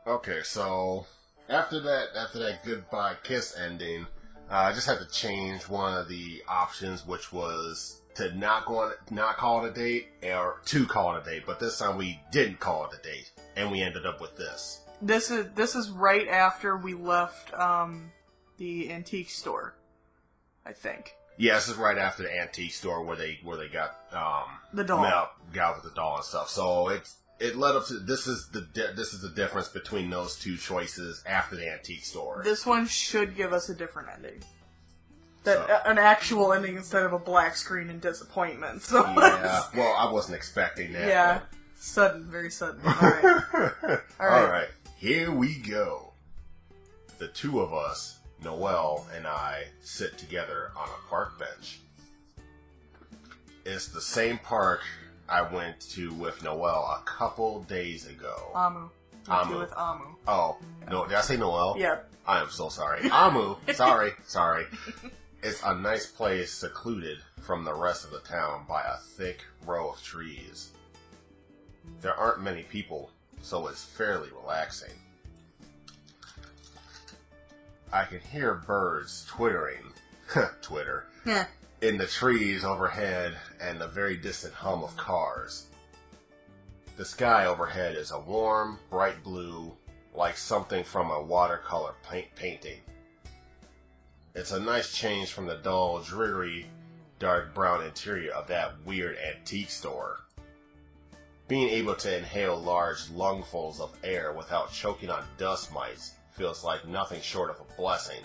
Okay, so after that goodbye kiss ending, I just had to change one of the options, which was to not call it a date, or to call it a date. But this time we didn't call it a date, and we ended up with this. This is right after we left the antique store, I think. Yeah, this is right after the antique store where they got the doll, got with the doll and stuff. So it led up to this is the difference between those two choices after the antique store. This one should give us a different ending. An actual ending instead of a black screen and disappointment. So yeah, well, I wasn't expecting that. Yeah, sudden, very sudden. All right. All right, here we go. The two of us, Noelle and I, sit together on a park bench. It's the same park I went to with Noelle a couple days ago. Amu. With Amu. Oh, no, did I say Noelle? Yeah. I am so sorry. Amu. Sorry. It's a nice place secluded from the rest of the town by a thick row of trees. There aren't many people, so it's fairly relaxing. I can hear birds twittering, in the trees overhead and the very distant hum of cars. The sky overhead is a warm, bright blue, like something from a watercolor painting. It's a nice change from the dull, dreary, dark brown interior of that weird antique store. Being able to inhale large lungfuls of air without choking on dust mites feels like nothing short of a blessing.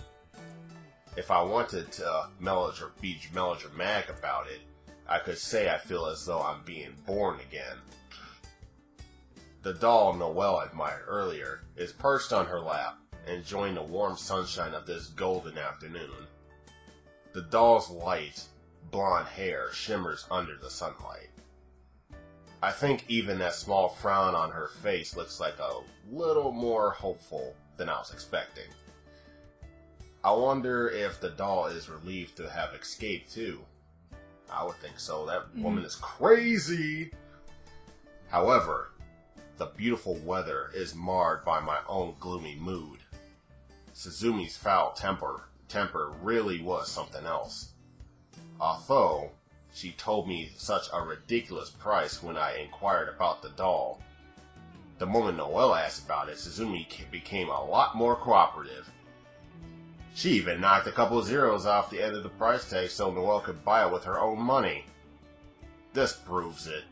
If I wanted to be melodramatic about it, I could say I feel as though I'm being born again. The doll Noelle admired earlier is perched on her lap, enjoying the warm sunshine of this golden afternoon. The doll's light, blonde hair shimmers under the sunlight. I think even that small frown on her face looks like a little more hopeful than I was expecting. I wonder if the doll is relieved to have escaped too. I would think so. That woman is crazy! However, the beautiful weather is marred by my own gloomy mood. Suzumi's foul temper really was something else. Although she told me such a ridiculous price when I inquired about the doll. The moment Noelle asked about it, Suzumi became a lot more cooperative. She even knocked a couple of zeros off the end of the price tag so Noelle could buy it with her own money. This proves it.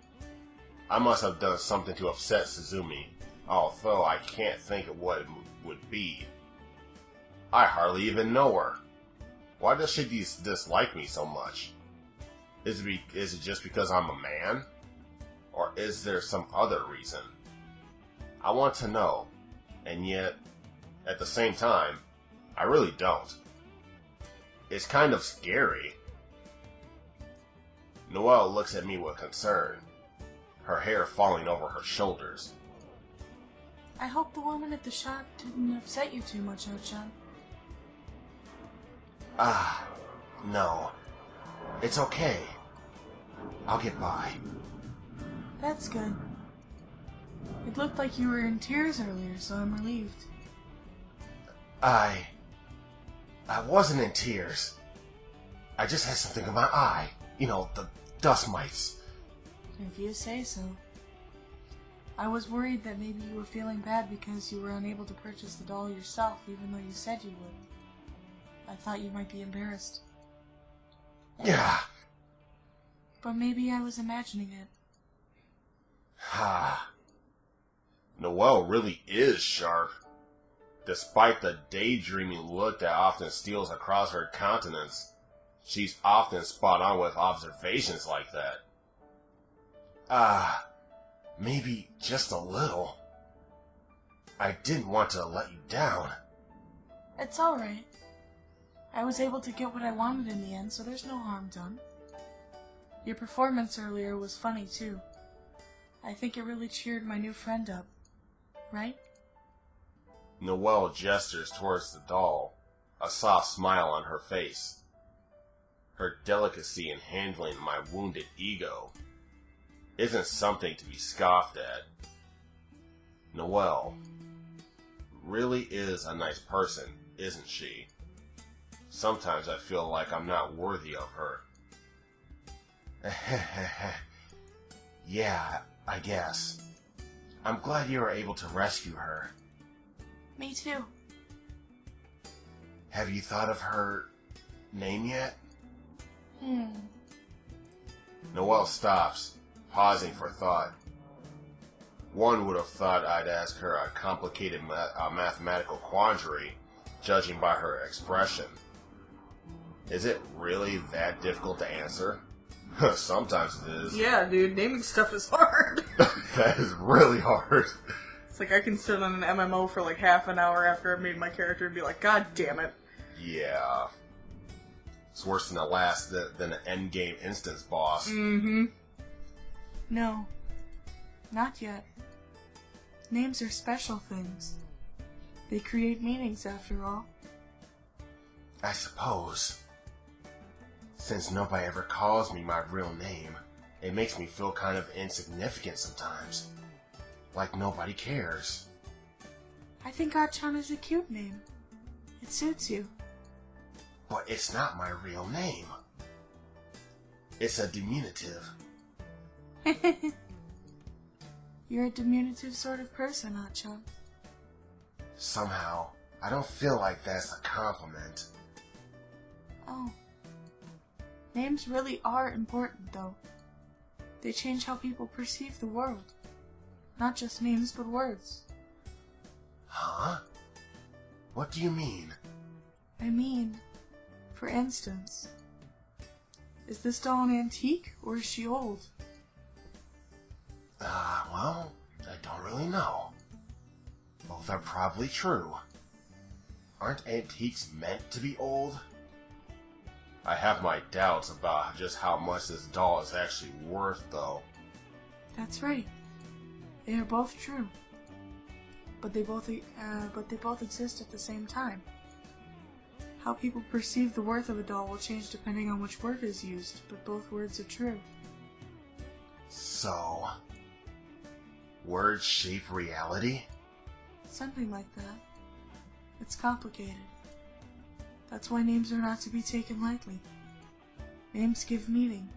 I must have done something to upset Suzumi, although I can't think of what it would be. I hardly even know her. Why does she dislike me so much? Is it just because I'm a man? Or is there some other reason? I want to know, and yet, at the same time, I really don't. It's kind of scary. Noelle looks at me with concern, her hair falling over her shoulders. I hope the woman at the shop didn't upset you too much, Ochan. No. It's okay. I'll get by. That's good. It looked like you were in tears earlier, so I'm relieved. I wasn't in tears. I just had something in my eye. You know, the dust mites. If you say so. I was worried that maybe you were feeling bad because you were unable to purchase the doll yourself, even though you said you would. I thought you might be embarrassed. Yeah. But maybe I was imagining it. Noelle really is sharp. Despite the daydreaming look that often steals across her countenance, she's often spot on with observations like that. Maybe just a little. I didn't want to let you down. It's alright. I was able to get what I wanted in the end, so there's no harm done. Your performance earlier was funny, too. I think it really cheered my new friend up. Right? Noelle gestures towards the doll, a soft smile on her face. Her delicacy in handling my wounded ego isn't something to be scoffed at. Noelle, really is a nice person, isn't she? Sometimes I feel like I'm not worthy of her. Yeah, I guess. I'm glad you were able to rescue her. Me too. Have you thought of her name yet? Noelle stops, pausing for thought. One would have thought I'd ask her a complicated mathematical quandary, judging by her expression. Is it really that difficult to answer? Sometimes it is. Yeah, dude, naming stuff is hard. That is really hard. It's like I can sit on an MMO for like half an hour after I've made my character and be like, God damn it. Yeah. It's worse than than an endgame instance boss. Mm-hmm. No. Not yet. Names are special things. They create meanings, after all. I suppose. Since nobody ever calls me my real name, it makes me feel kind of insignificant sometimes. Like nobody cares. I think Achan is a cute name. It suits you. But it's not my real name. It's a diminutive. You're a diminutive sort of person, Achan. Somehow, I don't feel like that's a compliment. Oh. Names really are important, though. They change how people perceive the world. Not just names, but words. Huh? What do you mean? I mean, for instance, is this doll an antique, or is she old? Well, I don't really know. Both are probably true. Aren't antiques meant to be old? I have my doubts about just how much this doll is actually worth, though. That's right. They are both true. But they both exist at the same time. How people perceive the worth of a doll will change depending on which word is used, but both words are true. So, words shape reality? Something like that. It's complicated. That's why names are not to be taken lightly. Names give meaning.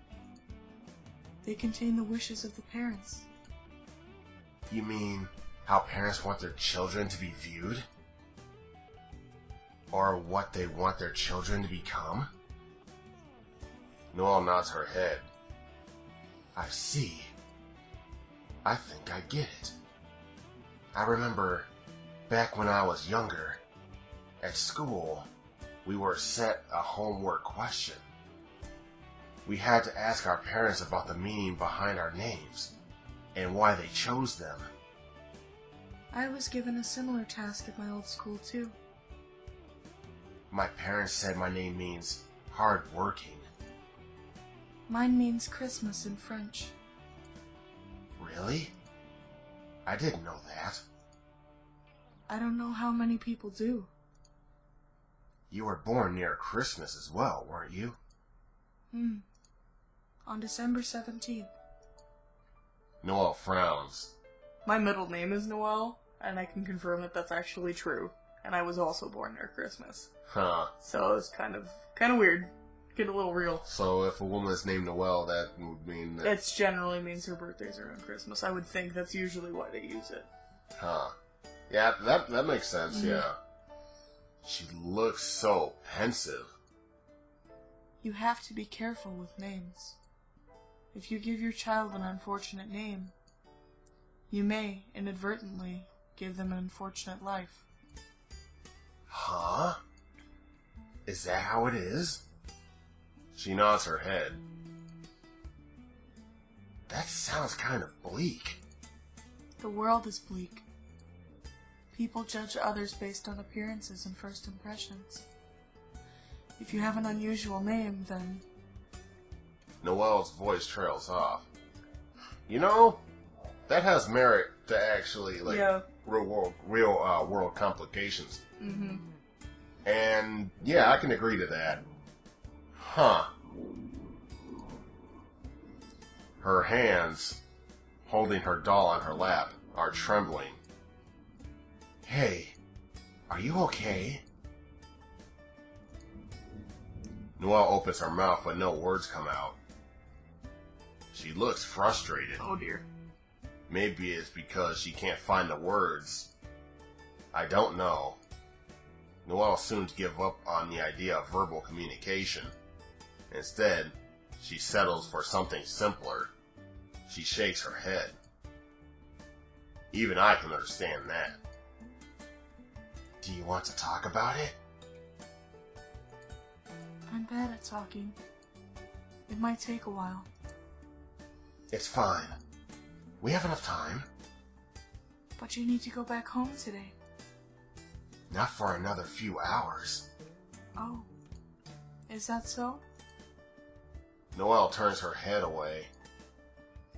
They contain the wishes of the parents. You mean how parents want their children to be viewed? Or what they want their children to become? Noelle nods her head. I see. I think I get it. I remember back when I was younger, at school, we were set a homework question. We had to ask our parents about the meaning behind our names and why they chose them. I was given a similar task at my old school, too. My parents said my name means hard-working. Mine means Christmas in French. Really? I didn't know that. I don't know how many people do. You were born near Christmas as well, weren't you? On December 17th. Noelle frowns. My middle name is Noelle, and I can confirm that that's actually true. And I was also born near Christmas. Huh. So it's kind of weird. Get a little real. So if a woman is named Noelle, that would mean that... It generally means her birthdays are on Christmas. I would think that's usually why they use it. Huh. Yeah, that makes sense, yeah. She looks so pensive. You have to be careful with names. If you give your child an unfortunate name, you may, inadvertently, give them an unfortunate life. Huh? Is that how it is? She nods her head. That sounds kind of bleak. The world is bleak. People judge others based on appearances and first impressions. If you have an unusual name, then... Noelle's voice trails off. You know, that has merit to actually, like, real world complications. Mm-hmm. And, yeah, I can agree to that. Huh. Her hands, holding her doll on her lap, are trembling. Hey, Are you okay? Noelle opens her mouth, but no words come out. She looks frustrated. Oh dear. Maybe it's because she can't find the words. I don't know. Noelle soon gives up on the idea of verbal communication. Instead, she settles for something simpler. She shakes her head. Even I can understand that. Do you want to talk about it? I'm bad at talking. It might take a while. It's fine. We have enough time. But you need to go back home today. Not for another few hours. Oh. Is that so? Noelle turns her head away.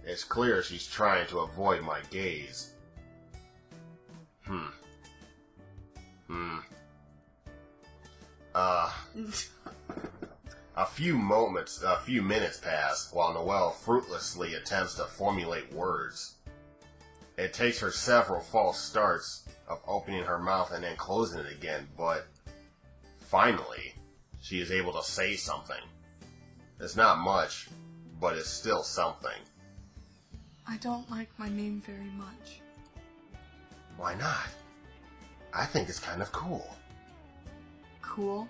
It's clear she's trying to avoid my gaze. A few minutes pass while Noelle fruitlessly attempts to formulate words. It takes her several false starts of opening her mouth and then closing it again, but finally, she is able to say something. It's not much, but it's still something. I don't like my name very much. Why not? I think it's kind of cool. Cool?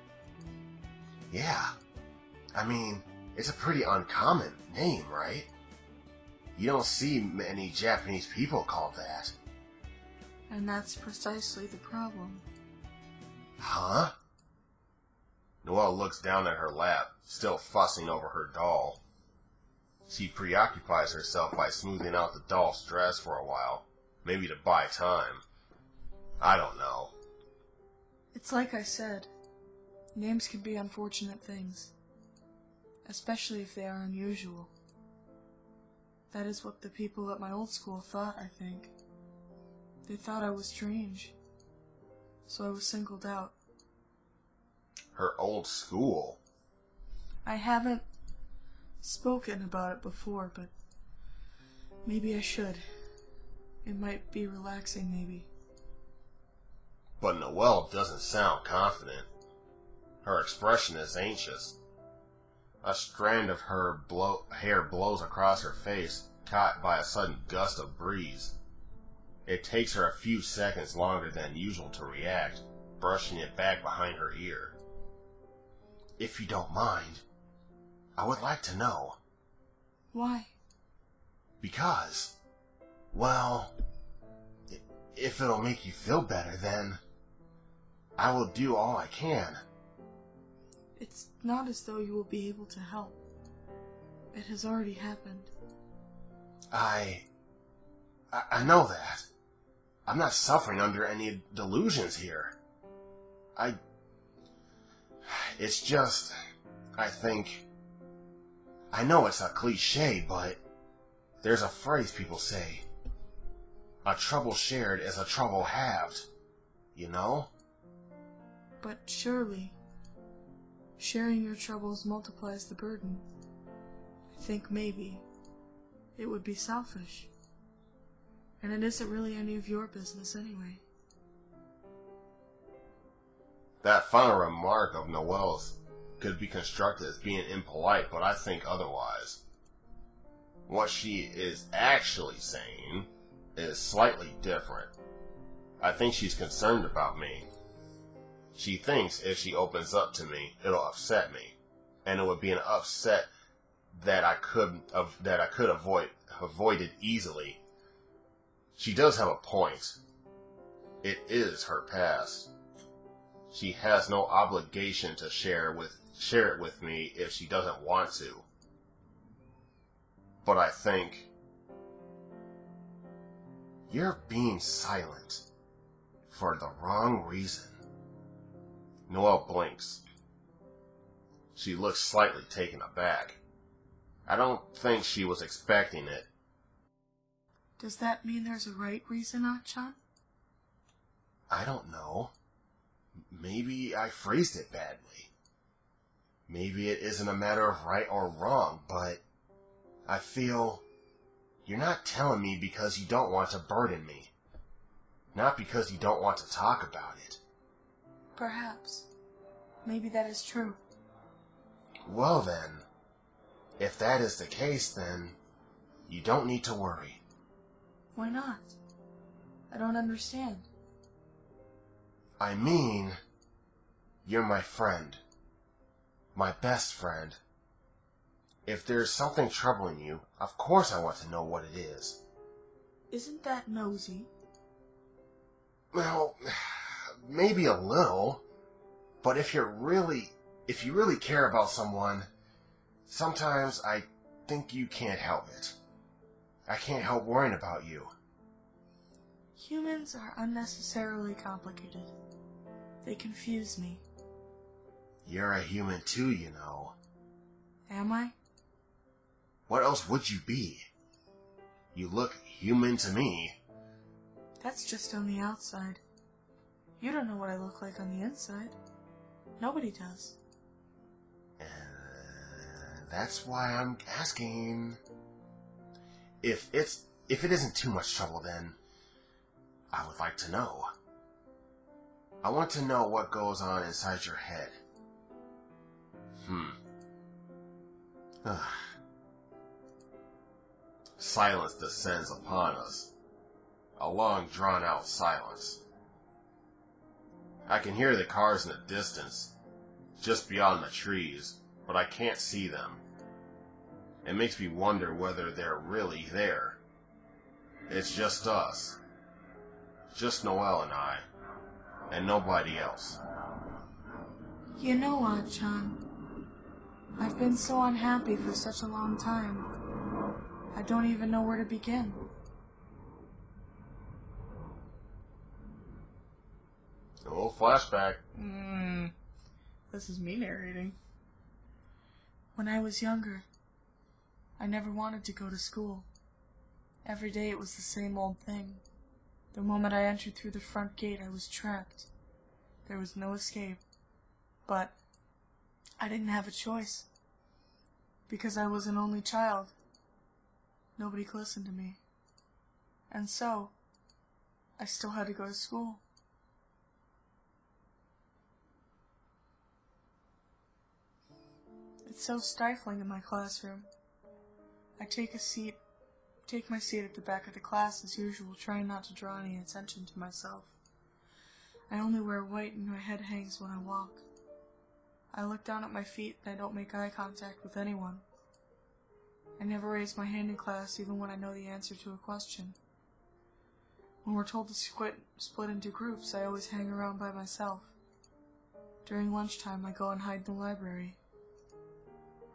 Yeah. I mean, it's a pretty uncommon name, right? You don't see many Japanese people called that. And that's precisely the problem. Huh? Noelle looks down at her lap, still fussing over her doll. She preoccupies herself by smoothing out the doll's dress for a while, maybe to buy time. I don't know. It's like I said. Names can be unfortunate things. Especially if they are unusual. That is what the people at my old school thought, I think. They thought I was strange. So I was singled out. Her old school? I haven't spoken about it before, but maybe I should. It might be relaxing, maybe. But Noelle doesn't sound confident. Her expression is anxious. A strand of her hair blows across her face, caught by a sudden gust of breeze. It takes her a few seconds longer than usual to react, brushing it back behind her ear. If you don't mind, I would like to know. Why? Because, well, if it'll make you feel better, then I will do all I can. It's not as though you will be able to help. It has already happened. I know that. I'm not suffering under any delusions here. It's just, I think, I know it's a cliche, but there's a phrase people say. A trouble shared is a trouble halved. You know? But surely, sharing your troubles multiplies the burden. I think maybe it would be selfish. And it isn't really any of your business anyway. That final remark of Noelle's could be constructed as being impolite, but I think otherwise. What she is actually saying is slightly different. I think she's concerned about me. She thinks if she opens up to me, it'll upset me, and it would be an upset that I could avoid it easily. She does have a point. It is her past. She has no obligation to share it with me if she doesn't want to. But I think you're being silent for the wrong reason. Noelle blinks. She looks slightly taken aback. I don't think she was expecting it. Does that mean there's a right reason, Achan? I don't know. Maybe I phrased it badly. Maybe it isn't a matter of right or wrong, but I feel you're not telling me because you don't want to burden me. Not because you don't want to talk about it. Perhaps. Maybe that is true. Well then, if that is the case, then you don't need to worry. Why not? I don't understand. I mean, you're my friend. My best friend. If there's something troubling you, of course I want to know what it is. Isn't that nosy? Well, maybe a little. But if you really care about someone, sometimes I think you can't help it. I can't help worrying about you. Humans are unnecessarily complicated. They confuse me. You're a human too, you know. Am I? What else would you be? You look human to me. That's just on the outside. You don't know what I look like on the inside. Nobody does. That's why I'm asking. If it isn't too much trouble, then I would like to know. I want to know what goes on inside your head. Silence descends upon us. A long, drawn-out silence. I can hear the cars in the distance, just beyond the trees, but I can't see them. It makes me wonder whether they're really there. It's just us. Just Noelle and I. And nobody else. You know what, John? I've been so unhappy for such a long time. I don't even know where to begin. A little flashback. This is me narrating. When I was younger, I never wanted to go to school. Every day it was the same old thing. The moment I entered through the front gate, I was trapped. There was no escape. But I didn't have a choice. Because I was an only child. Nobody listened to me. And so, I still had to go to school. It's so stifling in my classroom. I take my seat at the back of the class as usual, trying not to draw any attention to myself. I only wear white and my head hangs when I walk. I look down at my feet and I don't make eye contact with anyone. I never raise my hand in class even when I know the answer to a question. When we're told to split into groups, I always hang around by myself. During lunchtime, I go and hide in the library.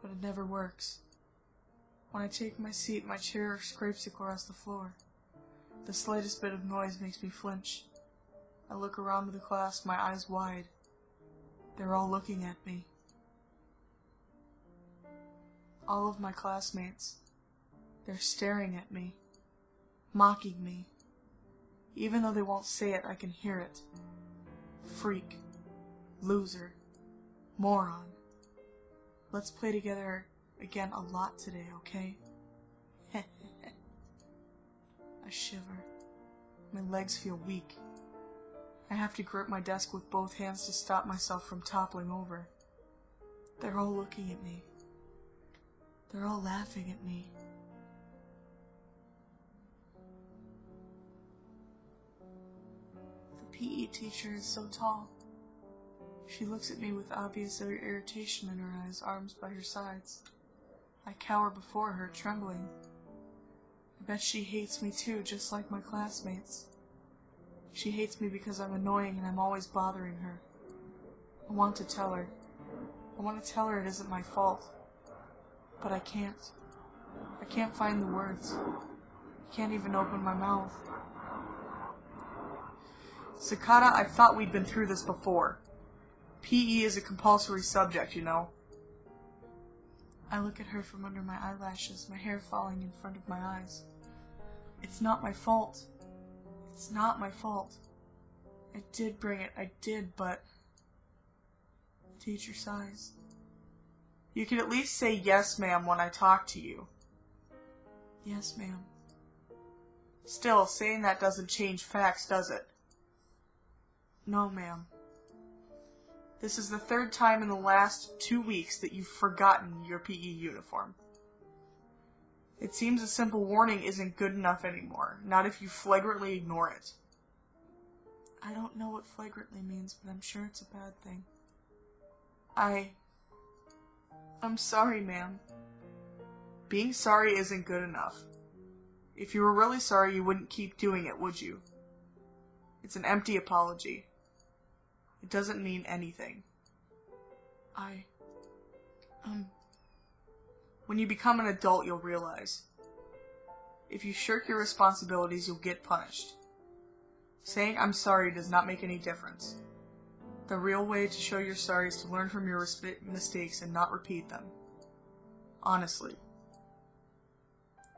But it never works. When I take my seat, my chair scrapes across the floor. The slightest bit of noise makes me flinch. I look around to the class, my eyes wide. They're all looking at me. All of my classmates. They're staring at me. Mocking me. Even though they won't say it, I can hear it. Freak. Loser. Moron. Let's play together again a lot today, okay? I shiver. My legs feel weak. I have to grip my desk with both hands to stop myself from toppling over. They're all looking at me. They're all laughing at me. The PE teacher is so tall. She looks at me with obvious irritation in her eyes, arms by her sides. I cower before her, trembling. I bet she hates me too, just like my classmates. She hates me because I'm annoying and I'm always bothering her. I want to tell her. I want to tell her it isn't my fault. But I can't. I can't find the words. I can't even open my mouth. Sakata, I thought we'd been through this before. PE is a compulsory subject, you know. I look at her from under my eyelashes, my hair falling in front of my eyes. It's not my fault. It's not my fault. I did bring it, I did, but... The teacher sighs. You can at least say yes, ma'am, when I talk to you. Yes, ma'am. Still, saying that doesn't change facts, does it? No, ma'am. This is the third time in the last 2 weeks that you've forgotten your PE uniform. It seems a simple warning isn't good enough anymore, not if you flagrantly ignore it. I don't know what flagrantly means, but I'm sure it's a bad thing. I'm sorry, ma'am. Being sorry isn't good enough. If you were really sorry, you wouldn't keep doing it, would you? It's an empty apology. It doesn't mean anything. When you become an adult, you'll realize. If you shirk your responsibilities, you'll get punished. Saying I'm sorry does not make any difference. The real way to show you're sorry is to learn from your mistakes and not repeat them. Honestly.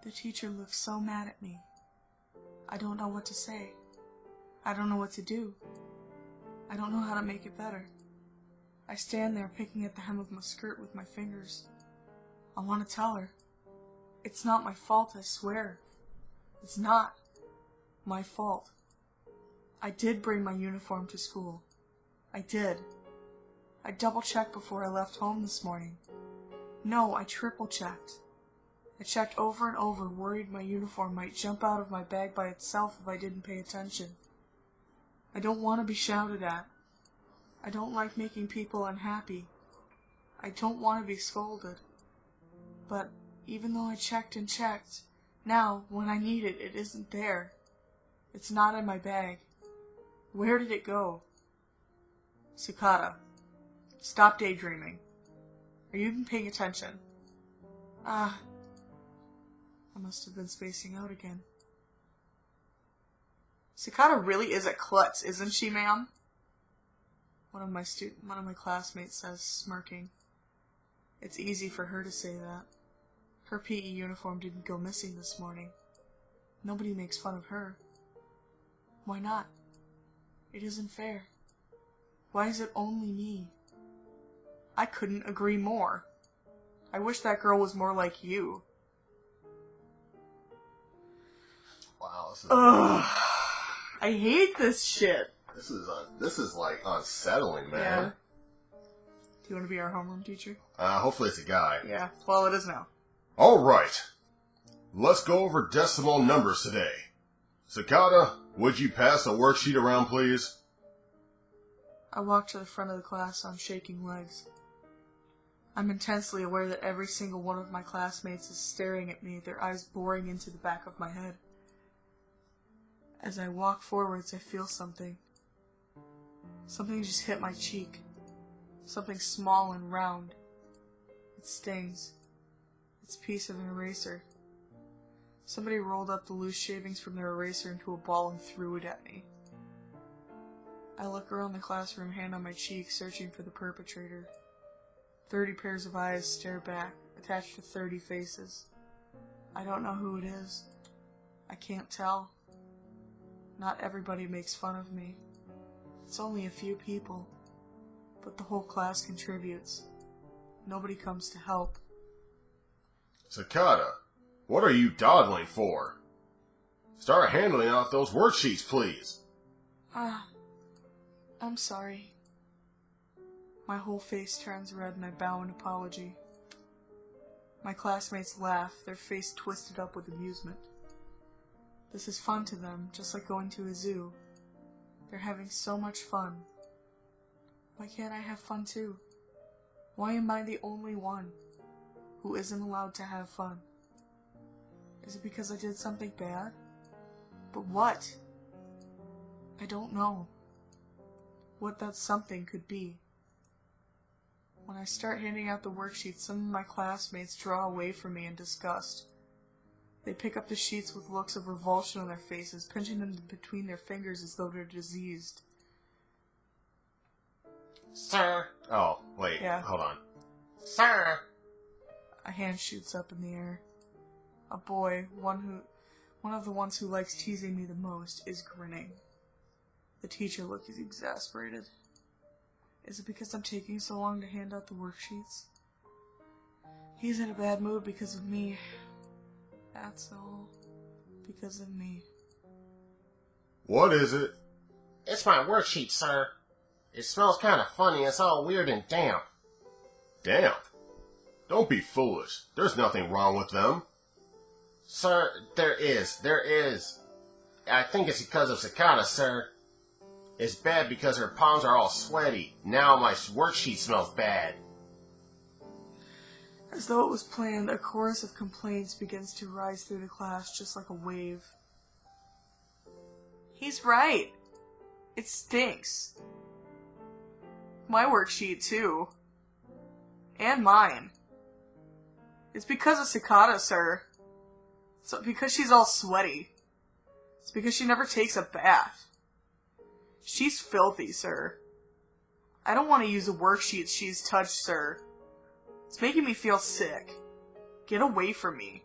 The teacher looks so mad at me. I don't know what to say. I don't know what to do. I don't know how to make it better. I stand there picking at the hem of my skirt with my fingers. I want to tell her. It's not my fault, I swear. It's not my fault. I did bring my uniform to school. I did. I double-checked before I left home this morning. No, I triple-checked. I checked over and over, worried my uniform might jump out of my bag by itself if I didn't pay attention. I don't want to be shouted at. I don't like making people unhappy. I don't want to be scolded. But even though I checked and checked, now, when I need it, it isn't there. It's not in my bag. Where did it go? Cicada, stop daydreaming. Are you even paying attention? I must have been spacing out again. Cicada really is a klutz, isn't she, ma'am? One of my classmates says, smirking. It's easy for her to say that. Her PE uniform didn't go missing this morning. Nobody makes fun of her. Why not? It isn't fair. Why is it only me? I couldn't agree more. I wish that girl was more like you. Wow, this is... Ugh. I hate this shit. This is like unsettling, man. Yeah. Do you want to be our homeroom teacher? Hopefully it's a guy. Yeah, well, it is now. Alright. Let's go over decimal numbers today. Cicada, would you pass a worksheet around, please? I walk to the front of the class on shaking legs. I'm intensely aware that every single one of my classmates is staring at me, their eyes boring into the back of my head. As I walk forwards, I feel something. Something just hit my cheek. Something small and round. It stings. It's a piece of an eraser. Somebody rolled up the loose shavings from their eraser into a ball and threw it at me. I look around the classroom, hand on my cheek, searching for the perpetrator. 30 pairs of eyes stare back, attached to 30 faces. I don't know who it is. I can't tell. Not everybody makes fun of me. It's only a few people. But the whole class contributes. Nobody comes to help. Cicada, what are you dawdling for? Start handling out those worksheets, please. I'm sorry. My whole face turns red and I bow in apology. My classmates laugh, their face twisted up with amusement. This is fun to them, just like going to a zoo. They're having so much fun. Why can't I have fun too? Why am I the only one who isn't allowed to have fun? Is it because I did something bad? But what? I don't know what that something could be. When I start handing out the worksheets, some of my classmates draw away from me in disgust. They pick up the sheets with looks of revulsion on their faces, pinching them between their fingers as though they're diseased. Sir. Oh, wait. Yeah. Hold on. Sir. A hand shoots up in the air. A boy, one of the ones who likes teasing me the most, is grinning. The teacher looks exasperated. Is it because I'm taking so long to hand out the worksheets? He's in a bad mood because of me. That's all. Because of me. What is it? It's my worksheet, sir. It smells kind of funny. It's all weird and damp. Damp? Don't be foolish. There's nothing wrong with them. Sir, there is. There is. I think it's because of Cicada, sir. It's bad because her palms are all sweaty. Now my worksheet smells bad. As though it was planned, a chorus of complaints begins to rise through the class just like a wave. He's right. It stinks. My worksheet, too. And mine. It's because of Cicada, sir. It's because she's all sweaty. It's because she never takes a bath. She's filthy, sir. I don't want to use the worksheets she's touched, sir. It's making me feel sick. Get away from me.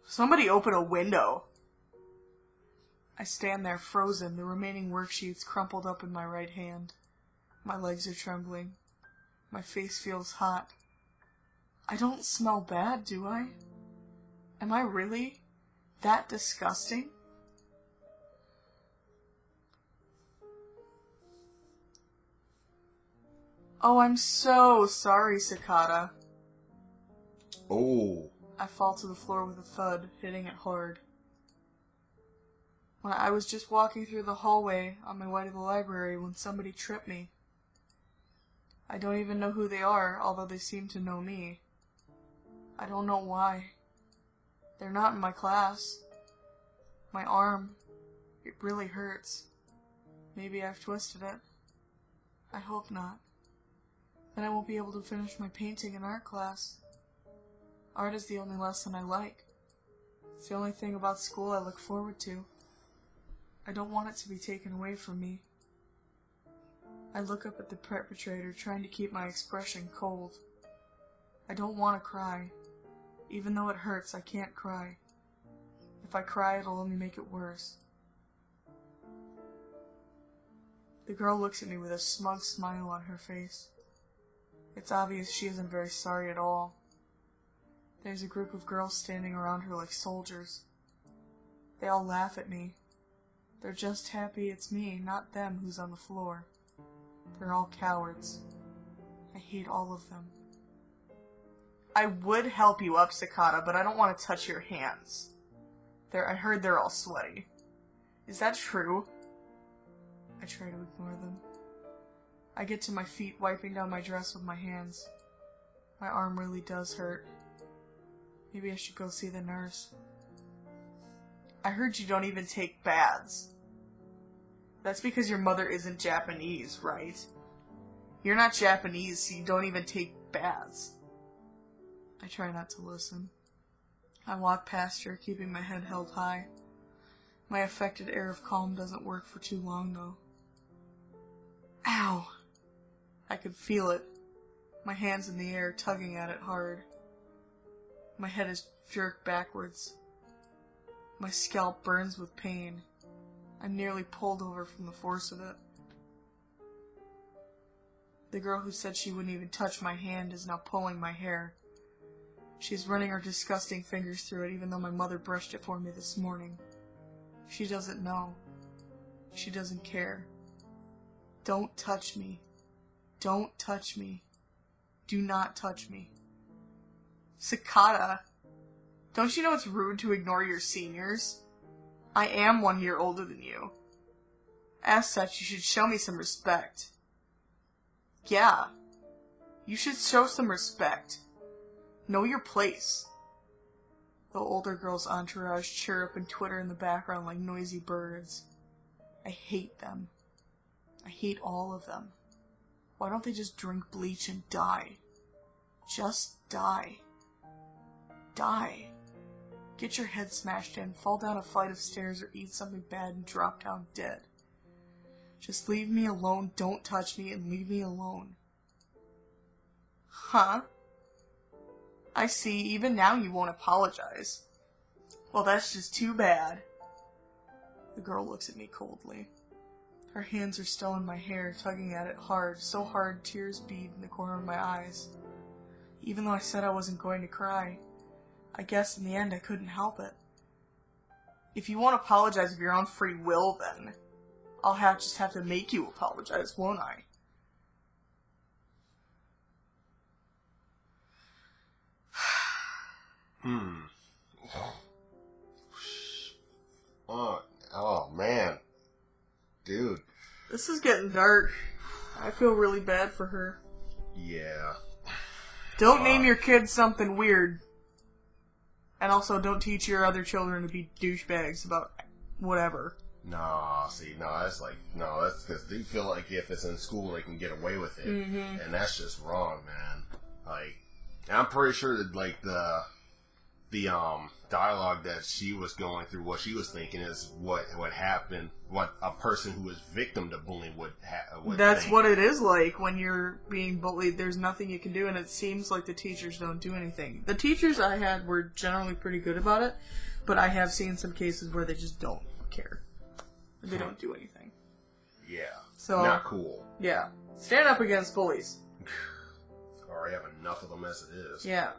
Somebody open a window. I stand there frozen, the remaining worksheets crumpled up in my right hand. My legs are trembling. My face feels hot. I don't smell bad, do I? Am I really that disgusting? Oh, I'm so sorry, Cicada. Oh. I fall to the floor with a thud, hitting it hard. When I was just walking through the hallway on my way to the library when somebody tripped me. I don't even know who they are, although they seem to know me. I don't know why. They're not in my class. My arm, it really hurts. Maybe I've twisted it. I hope not. Then I won't be able to finish my painting in art class. Art is the only lesson I like. It's the only thing about school I look forward to. I don't want it to be taken away from me. I look up at the perpetrator, trying to keep my expression cold. I don't want to cry. Even though it hurts, I can't cry. If I cry, it'll only make it worse. The girl looks at me with a smug smile on her face. It's obvious she isn't very sorry at all. There's a group of girls standing around her like soldiers. They all laugh at me. They're just happy it's me, not them, who's on the floor. They're all cowards. I hate all of them. I would help you up, Cicada, but I don't want to touch your hands. I heard they're all sweaty. Is that true? I try to ignore them. I get to my feet, wiping down my dress with my hands. My arm really does hurt. Maybe I should go see the nurse. I heard you don't even take baths. That's because your mother isn't Japanese, right? You're not Japanese, so you don't even take baths. I try not to listen. I walk past her, keeping my head held high. My affected air of calm doesn't work for too long, though. Ow! I could feel it. My hands in the air, tugging at it hard. My head is jerked backwards. My scalp burns with pain. I'm nearly pulled over from the force of it. The girl who said she wouldn't even touch my hand is now pulling my hair. She's running her disgusting fingers through it, even though my mother brushed it for me this morning. She doesn't know. She doesn't care. Don't touch me. Don't touch me. Do not touch me. Cicada, don't you know it's rude to ignore your seniors? I am 1 year older than you. As such, you should show me some respect. Yeah, you should show some respect. Know your place. The older girl's entourage chirp and twitter in the background like noisy birds. I hate them. I hate all of them. Why don't they just drink bleach and die? Just die. Die. Get your head smashed in, fall down a flight of stairs, or eat something bad and drop down dead. Just leave me alone, don't touch me, and leave me alone. Huh? I see, even now you won't apologize. Well, that's just too bad. The girl looks at me coldly. Her hands are still in my hair, tugging at it hard, so hard tears bead in the corner of my eyes. Even though I said I wasn't going to cry, I guess in the end I couldn't help it. If you won't apologize of your own free will, then I'll just have to make you apologize, won't I? Oh, man. Dude. This is getting dark. I feel really bad for her. Yeah. Don't name your kids something weird. And also, don't teach your other children to be douchebags about whatever. That's because they feel like if it's in school, they can get away with it. Mm-hmm. And that's just wrong, man. Like, I'm pretty sure that, like, the dialogue that she was going through, what she was thinking is what happened, what a person who is victim to bullying would That's think. what it is like when you're being bullied. There's nothing you can do, and it seems like the teachers don't do anything. The teachers I had were generally pretty good about it, but I have seen some cases where they just don't care. They don't do anything. Yeah. So not cool. Yeah. Stand up against bullies. Already have enough of them as it is. Yeah.